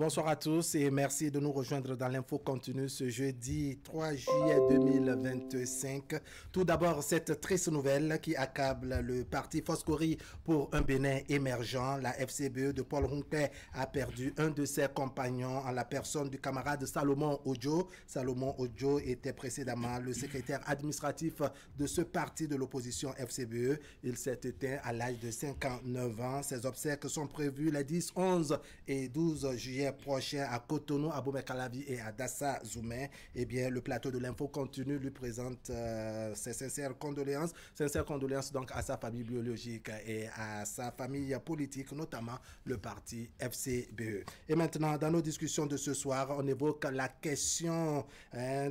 Bonsoir à tous et merci de nous rejoindre dans l'info continue ce jeudi 3 juillet 2025. Tout d'abord, cette triste nouvelle qui accable le parti Foscori pour un Bénin émergent. La FCBE de Paul Roumpé a perdu un de ses compagnons en la personne du camarade Salomon Odjo. Salomon Odjo était précédemment le secrétaire administratif de ce parti de l'opposition FCBE. Il s'est éteint à l'âge de 59 ans. Ses obsèques sont prévues les 10, 11 et 12 juillet prochain à Cotonou, à Boumé-Calavi et à Dassa Zoumé. Eh bien, le plateau de l'info continue lui présente ses sincères condoléances. Sincères condoléances donc à sa famille biologique et à sa famille politique, notamment le parti FCBE. Et maintenant, dans nos discussions de ce soir, on évoque la question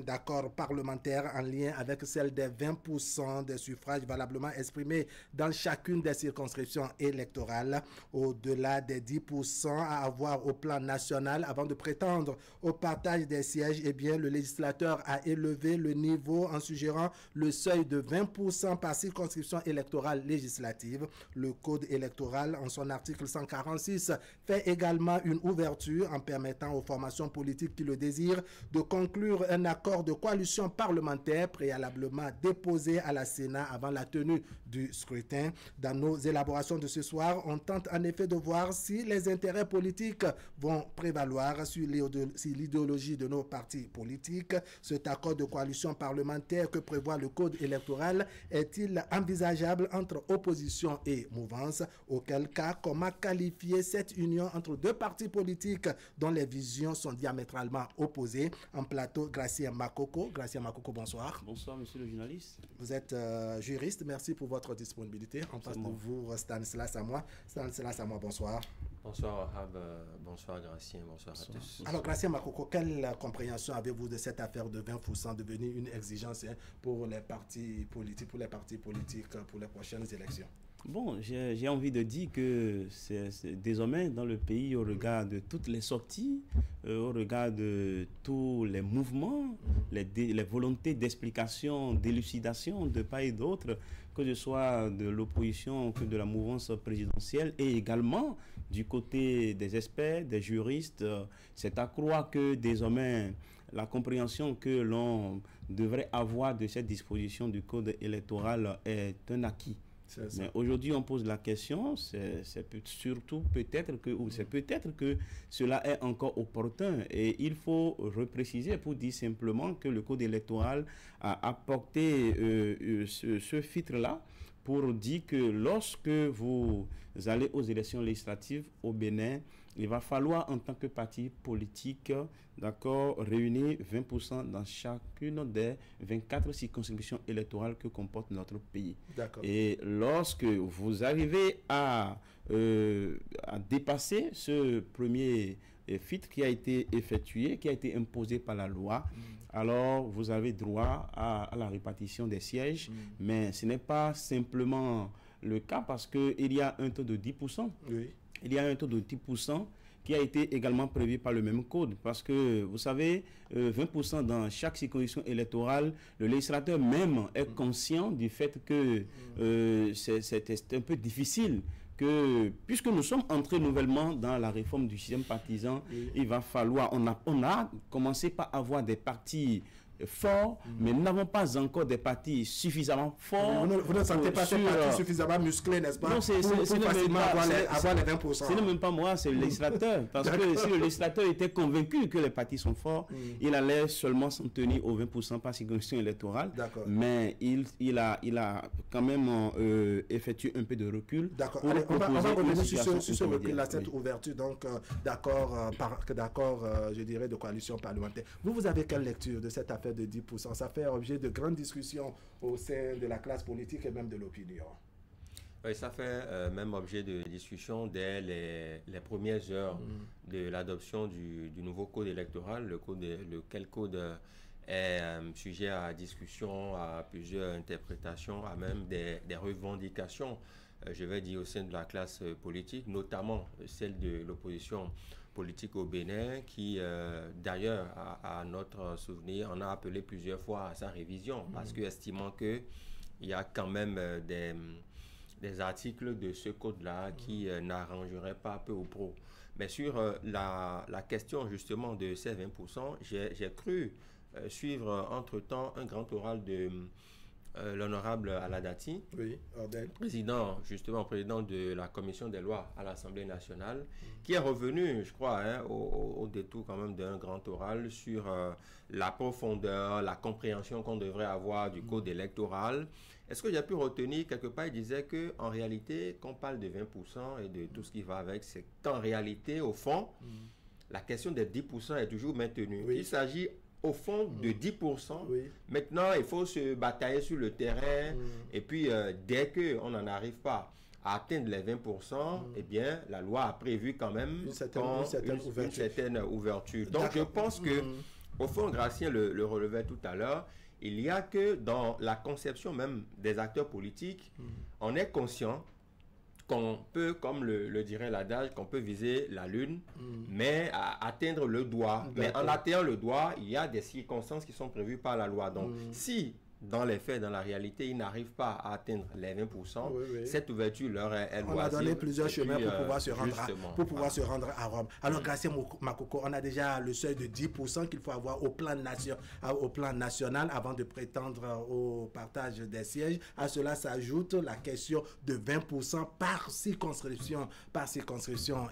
d'accord parlementaire en lien avec celle des 20% des suffrages valablement exprimés dans chacune des circonscriptions électorales, au-delà des 10% à avoir au plan national avant de prétendre au partage des sièges. Eh bien, le législateur a élevé le niveau en suggérant le seuil de 20% par circonscription électorale législative. Le code électoral, en son article 146, fait également une ouverture en permettant aux formations politiques qui le désirent de conclure un accord de coalition parlementaire préalablement déposé à la Sénat avant la tenue du scrutin. Dans nos élaborations de ce soir, on tente en effet de voir si les intérêts politiques vont prévaloir sur l'idéologie de nos partis politiques. Cet accord de coalition parlementaire que prévoit le code électoral est-il envisageable entre opposition et mouvance? Auquel cas, comment qualifier cette union entre deux partis politiques dont les visions sont diamétralement opposées? En plateau, Gracien Makoko. Gracien Makoko, bonsoir. Bonsoir, monsieur le journaliste. Vous êtes juriste. Merci pour votre disponibilité. En face de vous, Stanislas Samoa. Stanislas Samoa, bonsoir. Bonsoir, Wahab. Bonsoir, Gracien. Bonsoir à tous. Alors, Gracien Makoko, quelle compréhension avez-vous de cette affaire de 20% devenue une exigence pour les partis politiques, pour les prochaines élections? Bon, j'ai envie de dire que c'est désormais dans le pays, au regard de toutes les sorties, au regard de tous les mouvements, les volontés d'explication, d'élucidation de part et d'autre, que ce soit de l'opposition que de la mouvance présidentielle et également du côté des experts, des juristes, c'est à croire que désormais la compréhension que l'on devrait avoir de cette disposition du code électoral est un acquis. Mais aujourd'hui, on pose la question, c'est surtout peut-être que cela est encore opportun. Et il faut repréciser pour dire simplement que le code électoral a apporté ce filtre-là pour dire que lorsque vous allez aux élections législatives au Bénin, il va falloir en tant que parti politique, d'accord, réunir 20% dans chacune des 24 circonscriptions électorales que comporte notre pays. Et lorsque vous arrivez à dépasser ce premier filtre qui a été effectué, qui a été imposé par la loi, alors vous avez droit à la répartition des sièges, mais ce n'est pas simplement le cas parce qu'il y a un taux de 10%. Oui. Il y a un taux de 10% qui a été également prévu par le même code. Parce que, vous savez, 20% dans chaque circonscription électorale, le législateur même est conscient du fait que c'est un peu difficile. Puisque nous sommes entrés nouvellement dans la réforme du système partisan, il va falloir, on a commencé par avoir des partis forts, mais nous n'avons pas encore des partis suffisamment forts. Vous ne sentez pas ces partis suffisamment musclés, n'est-ce pas? Non, c'est facilement avoir les 20%. Ce n'est même pas moi, c'est le législateur. Parce que si le législateur était convaincu que les partis sont forts, il allait seulement s'en tenir aux 20% par circonscription électorale. Mais il a quand même effectué un peu de recul. D'accord. On va revenir sur ce recul-là, cette ouverture, donc d'accord, je dirais, de coalition parlementaire. Vous avez quelle lecture de cette affaire de 10%? Ça fait objet de grandes discussions au sein de la classe politique et même de l'opinion. Oui, ça fait même objet de discussion dès les premières heures de l'adoption du nouveau code électoral. Lequel code est sujet à discussion, à plusieurs interprétations, à même des revendications, je vais dire, au sein de la classe politique, notamment celle de l'opposition politique au Bénin, qui d'ailleurs, à notre souvenir, en a appelé plusieurs fois à sa révision, parce que estimant qu'il y a quand même des articles de ce code-là qui n'arrangeraient pas peu ou prou. Mais sur la question justement de ces 20%, j'ai cru suivre entre-temps un grand oral de l'honorable Aladati, président de la commission des lois à l'Assemblée nationale, qui est revenu, je crois, au détour quand même d'un grand oral sur la profondeur, la compréhension qu'on devrait avoir du code électoral. Est-ce que j'ai pu retenir quelque part, il disait qu'en réalité, qu'on parle de 20% et de tout ce qui va avec, c'est qu'en réalité, au fond, la question des 10% est toujours maintenue. Il s'agit au fond de 10%. Maintenant, il faut se batailler sur le terrain. Et puis, dès qu'on n'en arrive pas à atteindre les 20%, eh bien, la loi a prévu quand même une certaine ouverture. Donc, je pense que, au fond, Gracien le relevait tout à l'heure, il y a que dans la conception même des acteurs politiques, on est conscient qu'on peut, comme le dirait l'adage, qu'on peut viser la lune, mais atteindre le doigt. Mais en atteignant le doigt, il y a des circonstances qui sont prévues par la loi. Donc, si dans les faits, dans la réalité, ils n'arrivent pas à atteindre les 20%, cette ouverture leur est loisible. On a donné plusieurs chemins pour pouvoir se rendre à Rome. Alors, Gracien Makoko, on a déjà le seuil de 10% qu'il faut avoir au plan national avant de prétendre au partage des sièges. À cela s'ajoute la question de 20% par circonscription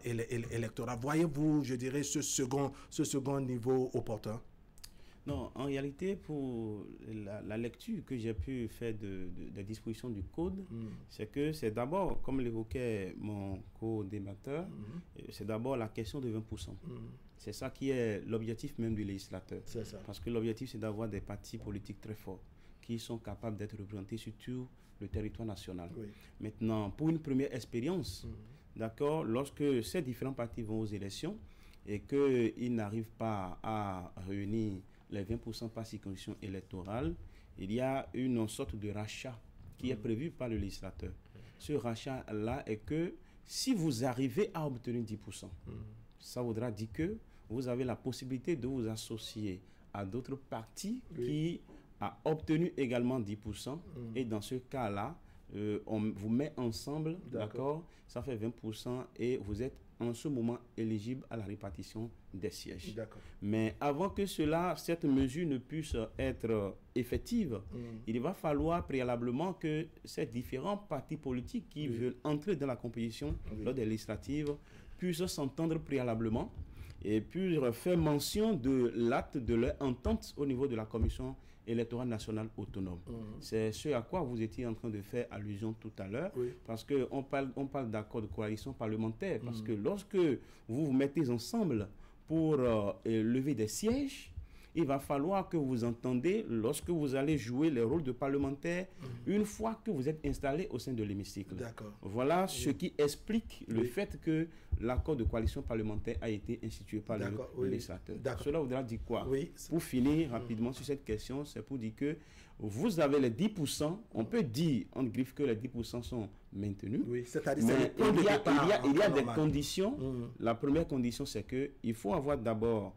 électorale. Voyez-vous, je dirais, ce second niveau opportun? Non, en réalité, pour la lecture que j'ai pu faire des dispositions du code, c'est que c'est d'abord, comme l'évoquait mon co-débatteur, c'est d'abord la question de 20%. C'est ça qui est l'objectif même du législateur. Parce que l'objectif, c'est d'avoir des partis politiques très forts qui sont capables d'être représentés sur tout le territoire national. Maintenant, pour une première expérience, d'accord, lorsque ces différents partis vont aux élections et qu'ils n'arrivent pas à réunir les 20% par circonscription électorale, il y a une sorte de rachat qui est prévu par le législateur. Ce rachat-là est que si vous arrivez à obtenir 10%, ça voudra dire que vous avez la possibilité de vous associer à d'autres partis qui ont obtenu également 10%. Et dans ce cas-là, on vous met ensemble, d'accord, ça fait 20% et vous êtes en ce moment éligible à la répartition des sièges. Mais avant que cette mesure ne puisse être effective, il va falloir préalablement que ces différents partis politiques qui veulent entrer dans la compétition lors des législatives puissent s'entendre préalablement et puissent faire mention de l'acte de leur entente au niveau de la commission électorale nationale autonome. C'est ce à quoi vous étiez en train de faire allusion tout à l'heure, parce qu'on parle d'accord de coalition parlementaire, parce que lorsque vous vous mettez ensemble pour lever des sièges, il va falloir que vous entendez lorsque vous allez jouer les rôles de parlementaire une fois que vous êtes installé au sein de l'hémicycle. Voilà ce qui explique le fait que l'accord de coalition parlementaire a été institué par le législateur. Cela voudra dire quoi? Pour finir rapidement sur cette question, c'est pour dire que vous avez les 10%, on peut dire en griffe que les 10% sont maintenus, c'est-à-dire mais il y a des conditions. La première condition, c'est qu'il faut avoir d'abord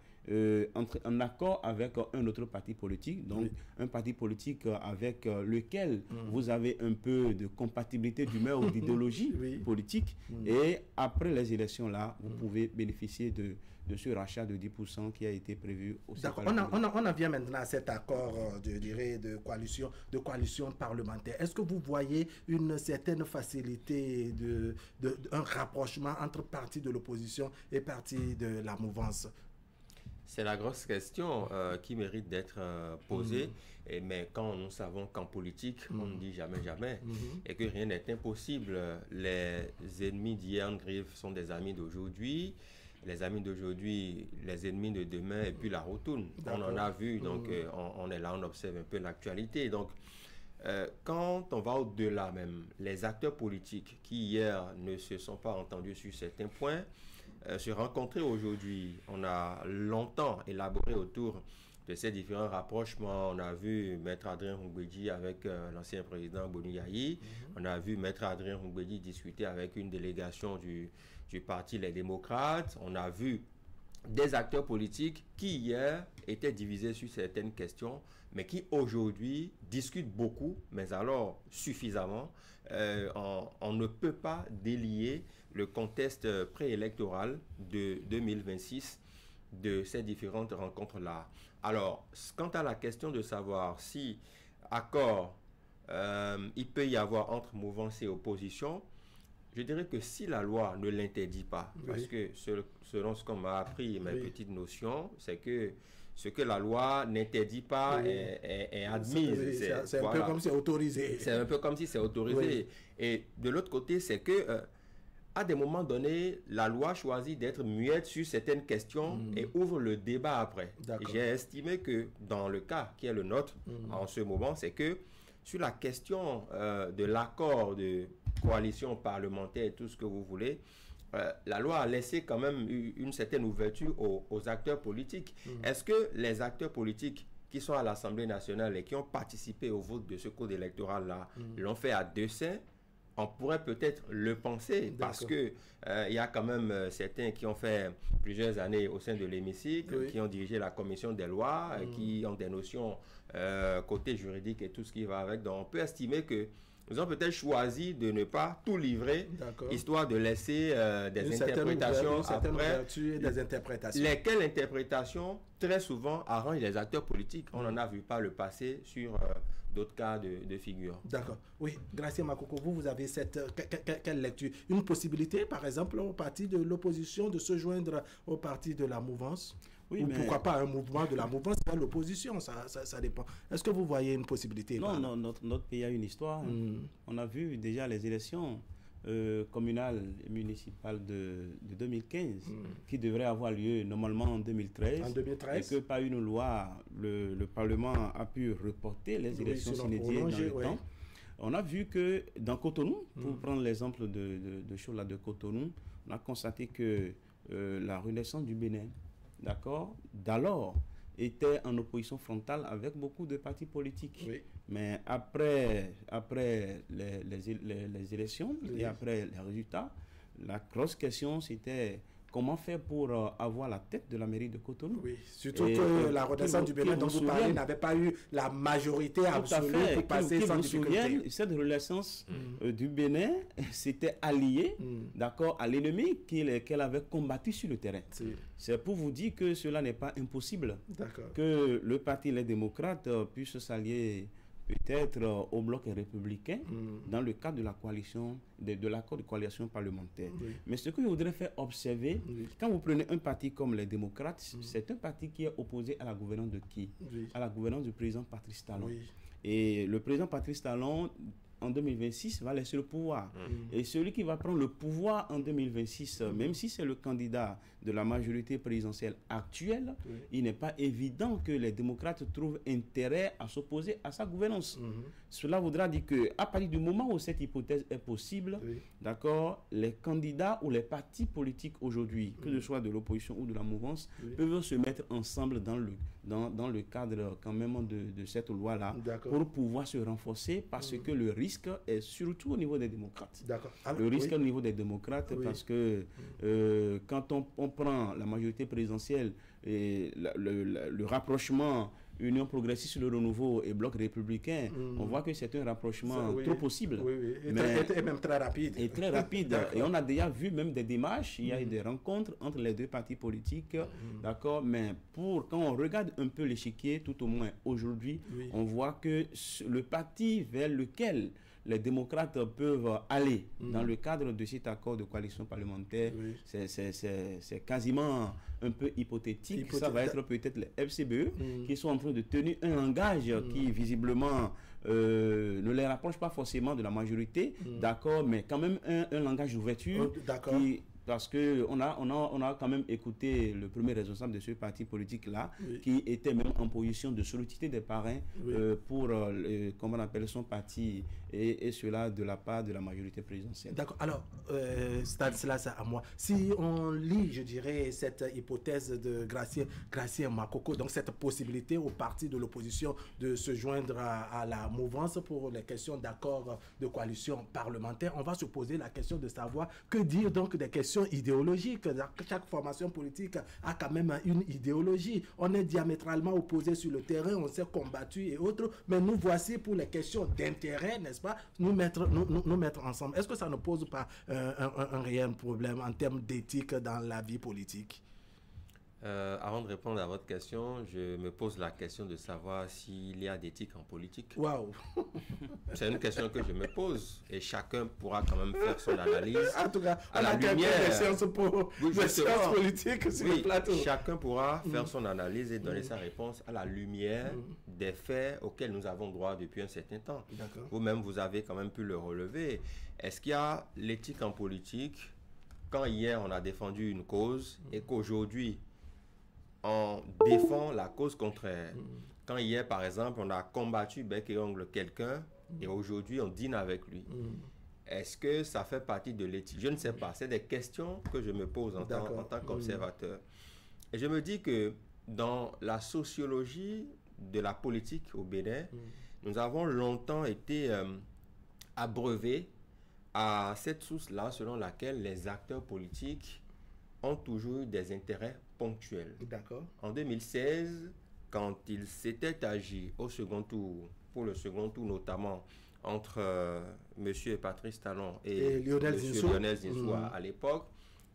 en accord avec un autre parti politique, donc un parti politique avec lequel vous avez un peu de compatibilité d'humeur ou d'idéologie politique, et après les élections là, vous pouvez bénéficier de ce rachat de 10% qui a été prévu au D'accord, on en vient maintenant à cet accord, je dirais, de coalition parlementaire. Est-ce que vous voyez une certaine facilité un rapprochement entre partis de l'opposition et partis de la mouvance? C'est la grosse question qui mérite d'être posée. Mais quand nous savons qu'en politique, on ne dit jamais jamais, et que rien n'est impossible, les ennemis d'hier en griffe sont des amis d'aujourd'hui, les amis d'aujourd'hui, les ennemis de demain, et puis la retourne. On en a vu, donc on est là, on observe un peu l'actualité. Donc, quand on va au-delà même, les acteurs politiques qui hier ne se sont pas entendus sur certains points, se rencontrer aujourd'hui. On a longtemps élaboré autour de ces différents rapprochements. On a vu Maître Adrien Roubedji avec l'ancien président Boni Yayi. On a vu Maître Adrien Roubedji discuter avec une délégation du parti Les Démocrates. On a vu des acteurs politiques qui hier étaient divisés sur certaines questions, mais qui aujourd'hui discutent beaucoup, mais alors suffisamment. On ne peut pas délier le contexte préélectoral de 2026 de ces différentes rencontres-là. Alors, quant à la question de savoir si accord il peut y avoir entre mouvance et opposition, je dirais que si la loi ne l'interdit pas, parce que selon ce qu'on m'a appris, mes petites notions, c'est que ce que la loi n'interdit pas est admis. C'est un peu comme si c'est autorisé. C'est un peu comme si c'est autorisé. Et de l'autre côté, c'est que à des moments donnés, la loi choisit d'être muette sur certaines questions et ouvre le débat après. J'ai estimé que dans le cas qui est le nôtre en ce moment, c'est que sur la question de l'accord de coalition parlementaire et tout ce que vous voulez, la loi a laissé quand même une certaine ouverture aux acteurs politiques. Est-ce que les acteurs politiques qui sont à l'Assemblée nationale et qui ont participé au vote de ce code électoral-là l'ont fait à dessein? On pourrait peut-être le penser parce que il y a quand même certains qui ont fait plusieurs années au sein de l'hémicycle, qui ont dirigé la commission des lois, qui ont des notions côté juridique et tout ce qui va avec. Donc on peut estimer que ils ont peut-être choisi de ne pas tout livrer, histoire de laisser des interprétations après. Des interprétations. Lesquelles interprétations, très souvent, arrangent les acteurs politiques. On en a vu par le passé sur d'autres cas de figure. D'accord. Oui, Gracien Makoko, vous avez quelle lecture? Une possibilité, par exemple, au parti de l'opposition de se joindre au parti de la mouvance? Oui, ou mais pourquoi pas un mouvement de la mouvance vers l'opposition, ça dépend. Est-ce que vous voyez une possibilité? Non, notre pays a une histoire. On a vu déjà les élections communales et municipales de 2015 qui devraient avoir lieu normalement en 2013. En 2013. Et que par une loi, le Parlement a pu reporter les élections s'inédiées dans le temps. On a vu que dans Cotonou, pour prendre l'exemple de Chola de Cotonou, on a constaté que la renaissance du Bénin, d'accord, d'alors, était en opposition frontale avec beaucoup de partis politiques. Mais après les élections et après les résultats, la grosse question c'était comment faire pour avoir la tête de la mairie de Cotonou. Oui, surtout que la renaissance du Bénin dont vous parlez n'avait pas eu la majorité absolue pour passer sans difficulté. Cette renaissance du Bénin s'était alliée d'accord, à l'ennemi qu'elle avait combattu sur le terrain. C'est pour vous dire que cela n'est pas impossible. Que le parti Les Démocrates puisse s'allier peut-être au bloc républicain dans le cadre de la coalition, de l'accord de coalition parlementaire. Mais ce que je voudrais faire observer, quand vous prenez un parti comme les démocrates, c'est un parti qui est opposé à la gouvernance de qui? À la gouvernance du président Patrice Talon. Et le président Patrice Talon, en 2026, va laisser le pouvoir. Et celui qui va prendre le pouvoir en 2026, même si c'est le candidat de la majorité présidentielle actuelle, il n'est pas évident que les démocrates trouvent intérêt à s'opposer à sa gouvernance. Cela voudra dire qu'à partir du moment où cette hypothèse est possible, d'accord, les candidats ou les partis politiques aujourd'hui, que ce soit de l'opposition ou de la mouvance, peuvent se mettre ensemble dans le cadre quand même de cette loi-là pour pouvoir se renforcer parce que le risque est surtout au niveau des démocrates. Le risque est au niveau des démocrates parce que quand on prend la majorité présidentielle et le rapprochement Union progressiste, le renouveau et bloc républicain, on voit que c'est un rapprochement trop possible. Et même très rapide. Et très rapide. Et on a déjà vu même des démarches, il y a eu des rencontres entre les deux partis politiques, d'accord, mais quand on regarde un peu l'échiquier, tout au moins aujourd'hui, on voit que le parti vers lequel les démocrates peuvent aller dans le cadre de cet accord de coalition parlementaire, c'est quasiment un peu hypothétique. Ça va être peut-être les FCBE qui sont en train de tenir un langage qui visiblement ne les rapproche pas forcément de la majorité, d'accord, mais quand même un langage d'ouverture parce qu'on a quand même écouté le premier responsable de ce parti politique-là, qui était même en position de solliciter des parrains pour, comment on appelle son parti, et cela de la part de la majorité présidentielle. D'accord. Alors, Stanislas, à moi. Si on lit, je dirais, cette hypothèse de Gracien Makoko, donc cette possibilité au parti de l'opposition de se joindre à la mouvance pour les questions d'accord de coalition parlementaire, on va se poser la question de savoir que dire donc des questions question idéologique. Chaque formation politique a quand même une idéologie. On est diamétralement opposés sur le terrain, on s'est combattu et autres, mais nous voici pour les questions d'intérêt, n'est-ce pas, nous mettre ensemble. Est-ce que ça ne pose pas un réel problème en termes d'éthique dans la vie politique? Avant de répondre à votre question, je me pose la question de savoir s'il y a d'éthique en politique. Waouh! C'est une question que je me pose et chacun pourra quand même faire son analyse. En tout cas, à la lumière des sciences politiques sur le plateau. Chacun pourra faire son analyse et donner sa réponse à la lumière des faits auxquels nous avons droit depuis un certain temps. Vous-même, vous avez quand même pu le relever. Est-ce qu'il y a l'éthique en politique quand hier on a défendu une cause et qu'aujourd'hui on défend la cause contraire? Quand hier, par exemple, on a combattu bec et ongle quelqu'un et aujourd'hui, on dîne avec lui. Est-ce que ça fait partie de l'éthique? Je ne sais pas. C'est des questions que je me pose en tant qu'observateur. Et je me dis que dans la sociologie de la politique au Bénin, nous avons longtemps été abreuvés à cette source-là selon laquelle les acteurs politiques ont toujours eu des intérêts ponctuels. En 2016, quand il s'était agi au second tour, pour le second tour notamment, entre M. Patrice Talon et Lionel Zinsou à l'époque,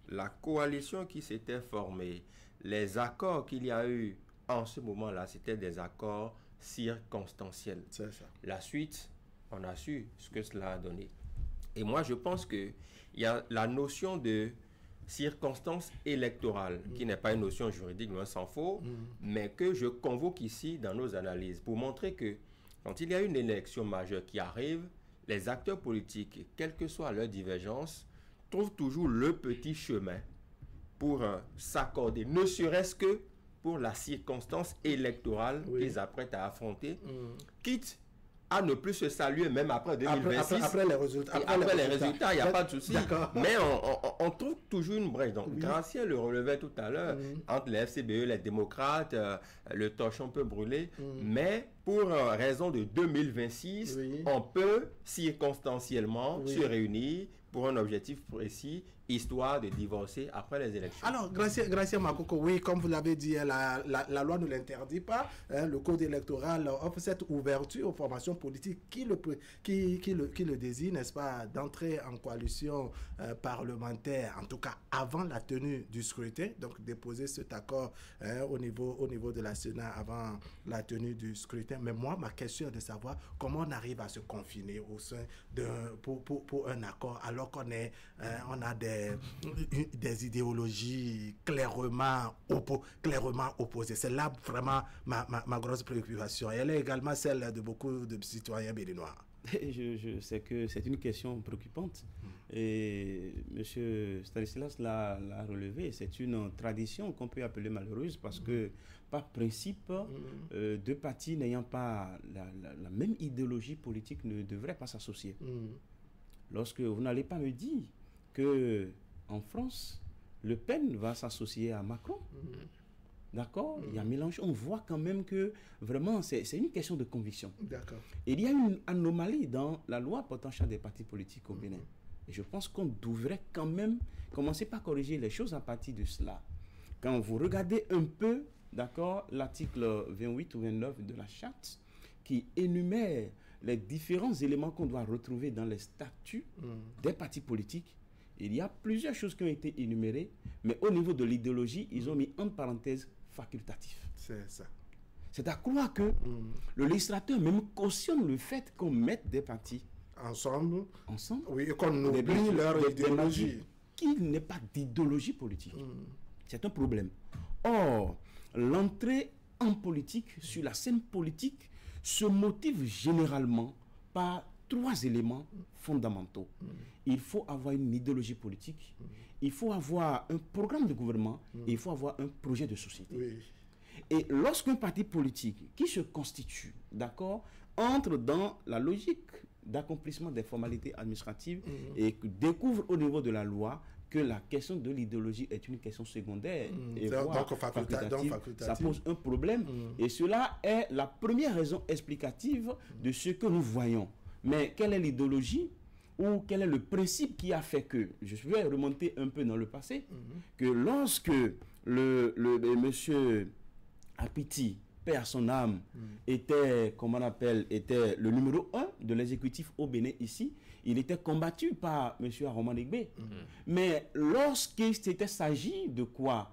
la coalition qui s'était formée, les accords qu'il y a eu en ce moment-là, c'était des accords circonstanciels. C'est ça. La suite, on a su ce que cela a donné. Et moi, je pense qu'il y a la notion de circonstance électorale, qui n'est pas une notion juridique, loin s'en faut, mais que je convoque ici dans nos analyses pour montrer que quand il y a une élection majeure qui arrive, les acteurs politiques, quelle que soit leur divergence, trouvent toujours le petit chemin pour s'accorder, ne serait-ce que pour la circonstance électorale qu'ils apprêtent à affronter, quitte à ne plus se saluer même après 2026. Après les résultats. Après les résultats, il n'y a pas de souci. Mais on trouve toujours une brèche. Donc, Gracieux le relevait tout à l'heure, entre les FCBE, les démocrates, le torchon peut brûler. Mais pour raison de 2026, on peut circonstanciellement se réunir pour un objectif précis, histoire de divorcer après les élections. Alors, Gracieux Makoko, oui, comme vous l'avez dit, la loi ne l'interdit pas. Le code électoral offre cette ouverture aux formations politiques qui le désirent, n'est-ce pas, d'entrer en coalition parlementaire, en tout cas avant la tenue du scrutin, donc déposer cet accord au niveau de la Sénat avant la tenue du scrutin. Mais moi, ma question est de savoir comment on arrive à se confiner au sein pour un accord alors qu'on a des idéologies clairement opposées. C'est là vraiment ma grosse préoccupation. Et elle est également celle de beaucoup de citoyens béninois. Je sais que c'est une question préoccupante. Et M. Stanislas l'a relevé. C'est une tradition qu'on peut appeler malheureuse parce que, par principe, deux partis n'ayant pas la même idéologie politique ne devraient pas s'associer. Lorsque vous n'allez pas me dire que en France, Le Pen va s'associer à Macron. D'accord? Il y a un mélange. On voit quand même que vraiment, c'est une question de conviction. D'accord. Il y a une anomalie dans la loi portant charte des partis politiques au Bénin. Et je pense qu'on devrait quand même commencer par corriger les choses à partir de cela. Quand vous regardez un peu, d'accord, l'article 28 ou 29 de la charte qui énumère les différents éléments qu'on doit retrouver dans les statuts des partis politiques, il y a plusieurs choses qui ont été énumérées, mais au niveau de l'idéologie, ils ont mis en parenthèse facultatif. C'est ça. C'est à croire que le législateur même cautionne le fait qu'on mette des partis ensemble. Oui, et qu'on oublie leur idéologie. Qu'il n'ait pas d'idéologie politique. C'est un problème. Or, l'entrée en politique, sur la scène politique, se motive généralement par trois éléments fondamentaux. Il faut avoir une idéologie politique, il faut avoir un programme de gouvernement et il faut avoir un projet de société. Oui. Et lorsqu'un parti politique qui se constitue, d'accord, entre dans la logique d'accomplissement des formalités administratives et découvre au niveau de la loi que la question de l'idéologie est une question secondaire et voire facultative, ça pose un problème. Et cela est la première raison explicative de ce que nous voyons. Mais quelle est l'idéologie? ou quel est le principe qui a fait que, je vais remonter un peu dans le passé, que lorsque monsieur Apiti, paix à son âme, était, comment on appelle, était le numéro 1 de l'exécutif au Bénin ici, il était combattu par M. Aroma Negbe. Mais lorsqu'il s'était s'agit de quoi?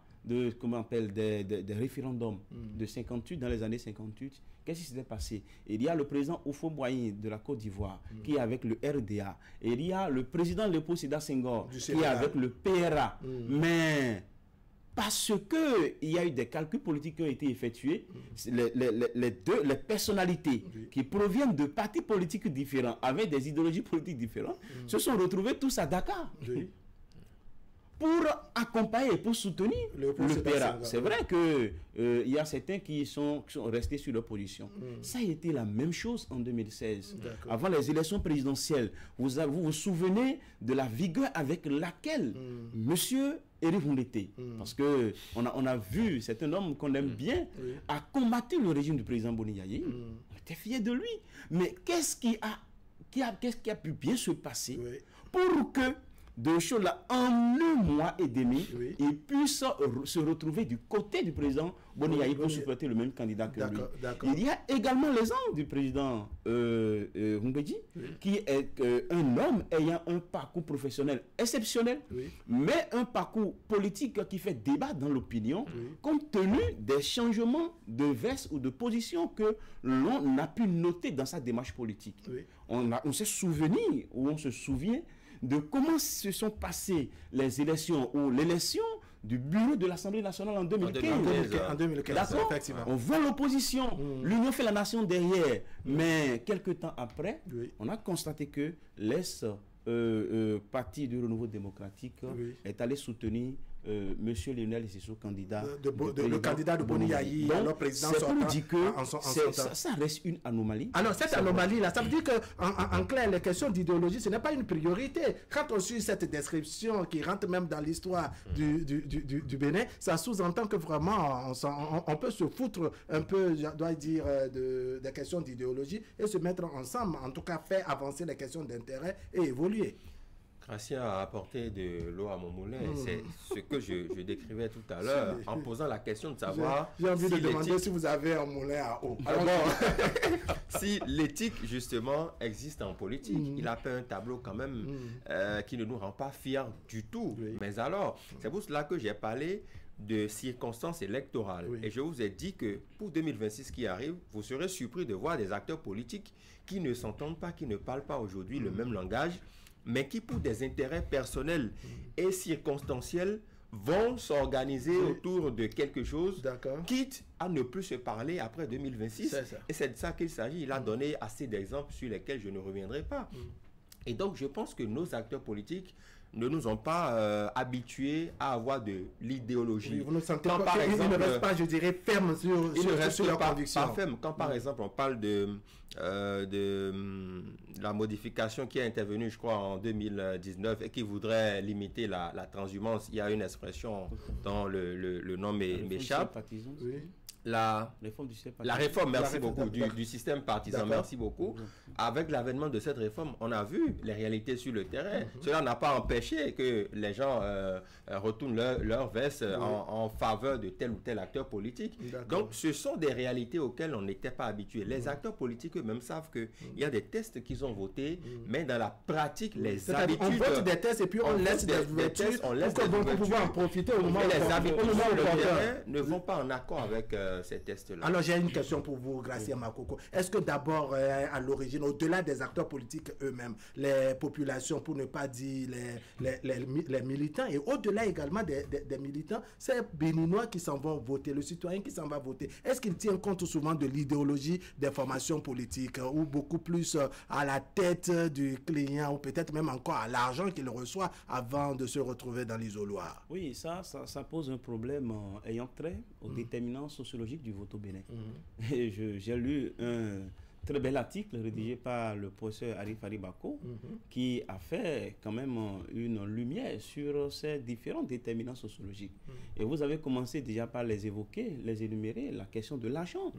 Comment on appelle, des référendums de 58, dans les années 58, qu'est-ce qui s'était passé? Il y a le président Houphouët-Boigny de la Côte d'Ivoire qui est avec le RDA. Et il y a le président Léopold Sédar Senghor qui est avec le PRA. Mais parce qu'il y a eu des calculs politiques qui ont été effectués, les personnalités qui proviennent de partis politiques différents, avec des idéologies politiques différentes, se sont retrouvés tous à Dakar. Pour accompagner, pour soutenir le PRA. C'est vrai qu'il y a certains qui sont restés sur leur position. Ça a été la même chose en 2016. Avant les élections présidentielles, vous vous souvenez de la vigueur avec laquelle monsieur Éric Ndété, parce qu'on a vu, c'est un homme qu'on aime bien, a combattu le régime du président Boni Yayi. On était fiers de lui. Mais qu'est-ce qui a pu bien se passer pour que de choses là, en 1 mois et demi, ils puissent se retrouver du côté du président Boni Yayi pour supporter le même candidat que lui. Il y a également les ans du président Mbedji, qui est un homme ayant un parcours professionnel exceptionnel, mais un parcours politique qui fait débat dans l'opinion, compte tenu des changements de veste ou de position que l'on a pu noter dans sa démarche politique. On s'est souvenu, ou on se souvient, de comment se sont passées les élections ou l'élection du bureau de l'Assemblée nationale en 2015. En 2015, effectivement. On voit l'opposition, l'Union fait la nation derrière. Mais quelques temps après, on a constaté que l'Est parti du Renouveau démocratique est allé soutenir monsieur Lionel Sissoko, candidat le candidat de Boni Yayi, alors président sortant. C'est pour dire que ça reste une anomalie. Alors cette anomalie-là, ça veut dire qu'en clair, les questions d'idéologie, ce n'est pas une priorité. Quand on suit cette description qui rentre même dans l'histoire du Bénin, ça sous-entend que vraiment on peut se foutre un peu, je dois dire, des questions d'idéologie et se mettre ensemble, en tout cas faire avancer les questions d'intérêt et évoluer. Gracien a apporté de l'eau à mon moulin. C'est ce que je décrivais tout à l'heure en posant la question de savoir... J'ai envie de demander si vous avez un moulin à eau. Alors, si l'éthique, justement, existe en politique, il a fait un tableau quand même qui ne nous rend pas fiers du tout. Mais alors, c'est pour cela que j'ai parlé de circonstances électorales. Et je vous ai dit que pour 2026 qui arrive, vous serez surpris de voir des acteurs politiques qui ne s'entendent pas, qui ne parlent pas aujourd'hui le même langage, mais qui, pour des intérêts personnels et circonstanciels, vont s'organiser autour de quelque chose, quitte à ne plus se parler après 2026. Et c'est de ça qu'il s'agit. Il a donné assez d'exemples sur lesquels je ne reviendrai pas. Et donc, je pense que nos acteurs politiques ne nous ont pas habitués à avoir de l'idéologie. Vous ne sentez pas, par exemple, ils ne restent pas, je dirais, fermes sur leurs convictions. Pas fermes. Quand, par exemple, on parle de la modification qui est intervenue, je crois, en 2019 et qui voudrait limiter la transhumance, il y a une expression dont le nom m'échappe. La réforme, merci beaucoup, du système partisan, merci beaucoup. Avec l'avènement de cette réforme, on a vu les réalités sur le terrain. Cela n'a pas empêché que les gens retournent leur veste en faveur de tel ou tel acteur politique. Donc, ce sont des réalités auxquelles on n'était pas habitué. Les acteurs politiques eux-mêmes savent qu'il y a des tests qu'ils ont votés, mais dans la pratique, les habitudes... On vote des tests et puis on laisse des ouvertures pour pouvoir en profiter au moment où les habitudes sur le terrain ne vont pas en accord avec ces tests-là. Alors, j'ai une question pour vous, Gracien Makoko. Est-ce que d'abord, à l'origine, au-delà des acteurs politiques eux-mêmes, les populations, pour ne pas dire les militants, et au-delà également des militants, c'est Béninois qui s'en vont voter, le citoyen qui s'en va voter, est-ce qu'il tient compte souvent de l'idéologie des formations politiques ou beaucoup plus à la tête du client ou peut-être même encore à l'argent qu'il reçoit avant de se retrouver dans l'isoloir? Oui, ça pose un problème ayant trait aux déterminants sociologiques du vote au Bénin. J'ai lu un très bel article rédigé par le professeur Arif Aribako qui a fait quand même une lumière sur ces différents déterminants sociologiques. Et vous avez commencé déjà par les évoquer, les énumérer, la question de l'argent.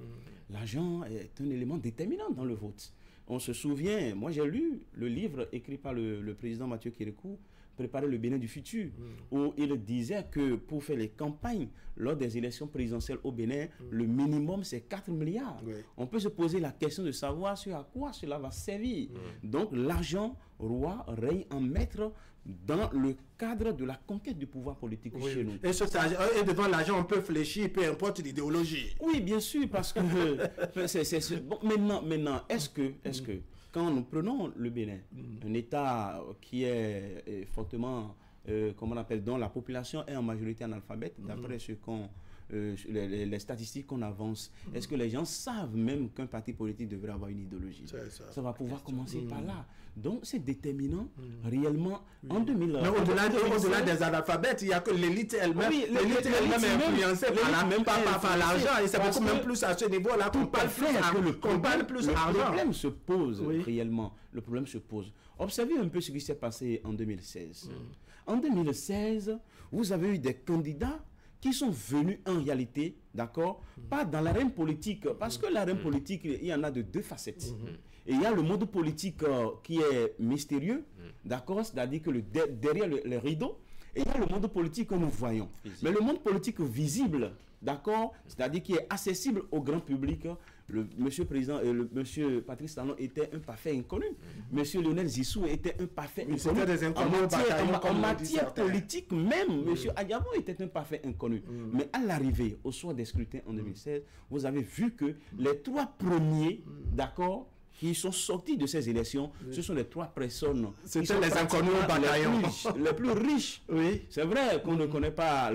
L'argent est un élément déterminant dans le vote. On se souvient, moi j'ai lu le livre écrit par le président Mathieu Kérékou, Préparer le Bénin du futur, où il disait que pour faire les campagnes lors des élections présidentielles au Bénin, le minimum c'est 4 milliards. Oui. On peut se poser la question de savoir à quoi cela va servir. Donc l'argent roi règne en maître dans le cadre de la conquête du pouvoir politique chez nous. Et devant l'argent, on peut fléchir, peu importe l'idéologie. Oui, bien sûr, parce que bon, maintenant, est-ce que quand nous prenons le Bénin, un État qui est fortement, comment on appelle, dont la population est en majorité analphabète, d'après ce qu'on les statistiques qu'on avance, est-ce que les gens savent même qu'un parti politique devrait avoir une idéologie? Ça va pouvoir commencer par là. Donc c'est déterminant réellement en 2000. Mais au-delà des analphabètes, il n'y a que l'élite elle-même. Oui, l'élite elle-même est influencée par l'argent. Et c'est beaucoup même plus à ce niveau-là qu'on parle plus d'argent. Le problème se pose réellement. Le problème se pose. Observez un peu ce qui s'est passé en 2016. En 2016, vous avez eu des candidats qui sont venus en réalité, d'accord, pas dans l'arène politique, parce que l'arène politique, il y en a de deux facettes. Et il y a le monde politique qui est mystérieux, d'accord, c'est-à-dire que derrière les rideaux, et il y a le monde politique que nous voyons. Mais le monde politique visible, d'accord, c'est-à-dire qui est accessible au grand public, le monsieur président, monsieur Patrice Talon était un parfait inconnu. Monsieur Lionel Zissou était un parfait inconnu. En matière politique même, monsieur Adiabo était un parfait inconnu. Mais à l'arrivée, au soir des scrutins en 2016, vous avez vu que les trois premiers, d'accord, qui sont sortis de ces élections, ce sont les trois personnes qui sont les inconnus au bataillon, les plus riches. Oui. C'est vrai qu'on ne connaît pas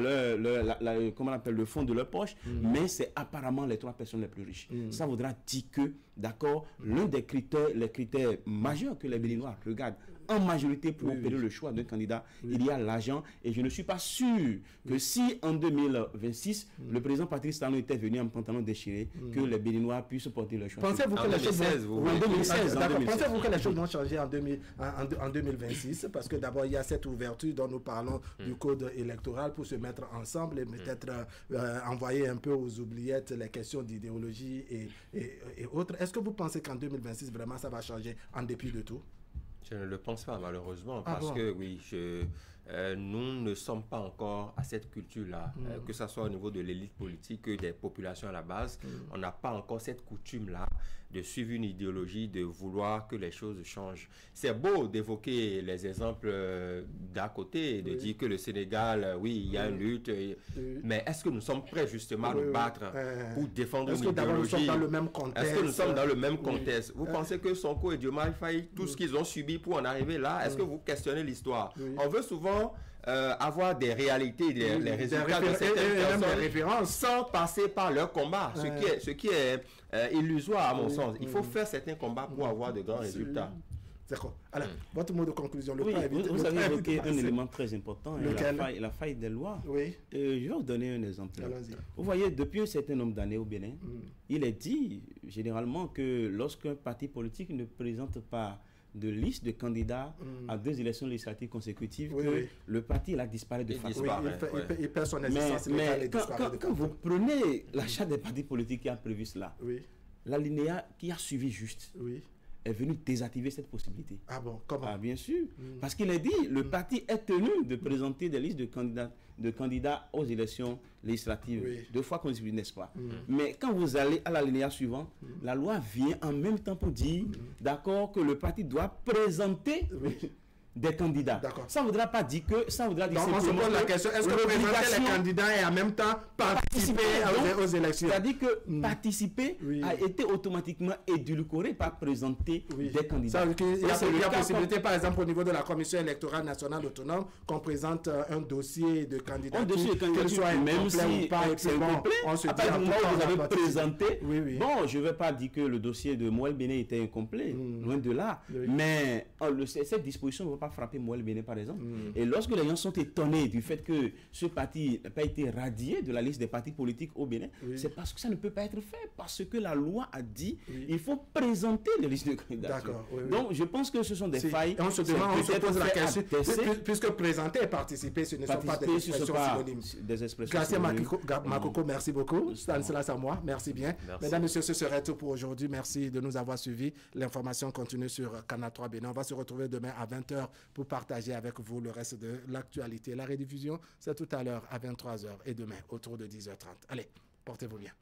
comment on appelle, le fond de leur poche, mais c'est apparemment les trois personnes les plus riches. Ça voudra dire que, d'accord, l'un des critères, les critères majeurs que les Béninois regardent en majorité pour opérer le choix d'un candidat, il y a l'argent. Et je ne suis pas sûr que si en 2026, le président Patrice Talon était venu en pantalon déchiré, que les Béninois puissent porter le choix. Pensez-vous que les choses vont changer en 2026? Parce que d'abord, il y a cette ouverture dont nous parlons du code électoral pour se mettre ensemble et peut-être envoyer un peu aux oubliettes les questions d'idéologie et autres. Est-ce que vous pensez qu'en 2026, vraiment, ça va changer en dépit de tout? Je ne le pense pas, malheureusement, parce que oui, nous ne sommes pas encore à cette culture-là, que ce soit au niveau de l'élite politique, que des populations à la base. On n'a pas encore cette coutume-là de suivre une idéologie, de vouloir que les choses changent. C'est beau d'évoquer les exemples d'à côté, de dire que le Sénégal, oui, il y a une lutte, mais est-ce que nous sommes prêts justement à nous battre pour défendre une idéologie? Est-ce que nous sommes dans le même contexte? Est-ce que nous sommes dans le même contexte? Vous pensez que Sonko et Diomaye Faye, tout ce qu'ils ont subi pour en arriver là, est-ce que vous questionnez l'histoire? On veut souvent avoir des réalités, les résultats de certaines personnes sans passer par leur combat, ce qui est illusoire à mon sens. Il faut faire certains combats pour avoir de grands résultats. D'accord. Alors, votre mot de conclusion. Vous avez évoqué un élément très important, la faille des lois. Oui. Je vais vous donner un exemple. Vous voyez, depuis un certain nombre d'années au Bénin, il est dit généralement que lorsqu'un parti politique ne présente pas de liste de candidats à 2 élections législatives consécutives, le parti là disparaît de facto. Il perd son existence mais quand vous prenez la charte des partis politiques qui a prévu cela, l'alinéa qui a suivi juste est venu désactiver cette possibilité. Ah bon, comment? Ah bien sûr, parce qu'il est dit, le parti est tenu de présenter des listes de candidats aux élections législatives 2 fois consécutives, n'est-ce pas? Mais quand vous allez à l'alinéa suivant, la loi vient en même temps pour dire, d'accord, que le parti doit présenter des candidats. Ça ne voudra pas dire que... Ça voudra dire on se pose la question, est-ce que présenter les candidats et en même temps participer aux élections? C'est-à-dire que participer a été automatiquement édulcoré par présenter des candidats. Il y a possibilité, par exemple, au niveau de la Commission électorale nationale autonome, qu'on présente un dossier de candidature, qu'il soit même si ou pas, c'est incomplet. On se dit, vous avez présenté. Bon, je ne vais pas dire que le dossier de Moël Béné était incomplet, loin de là. Mais cette disposition ne va pas pas frappé Moël Bénin, par exemple. Et lorsque les gens sont étonnés du fait que ce parti n'a pas été radié de la liste des partis politiques au Bénin, c'est parce que ça ne peut pas être fait, parce que la loi a dit il faut présenter les listes de candidature. Donc, je pense que ce sont des failles. On se demande, on se pose la question, puisque présenter et participer, ce ne sont pas des expressions synonymes. Des expressions Garcia Makoko, merci beaucoup. Stanislas Amoah, merci bien. Merci. Mesdames, Messieurs, ce serait tout pour aujourd'hui. Merci de nous avoir suivis. L'information continue sur Canal 3 Bénin. On va se retrouver demain à 20h pour partager avec vous le reste de l'actualité. La rediffusion, c'est tout à l'heure à 23h et demain autour de 10h30. Allez, portez-vous bien.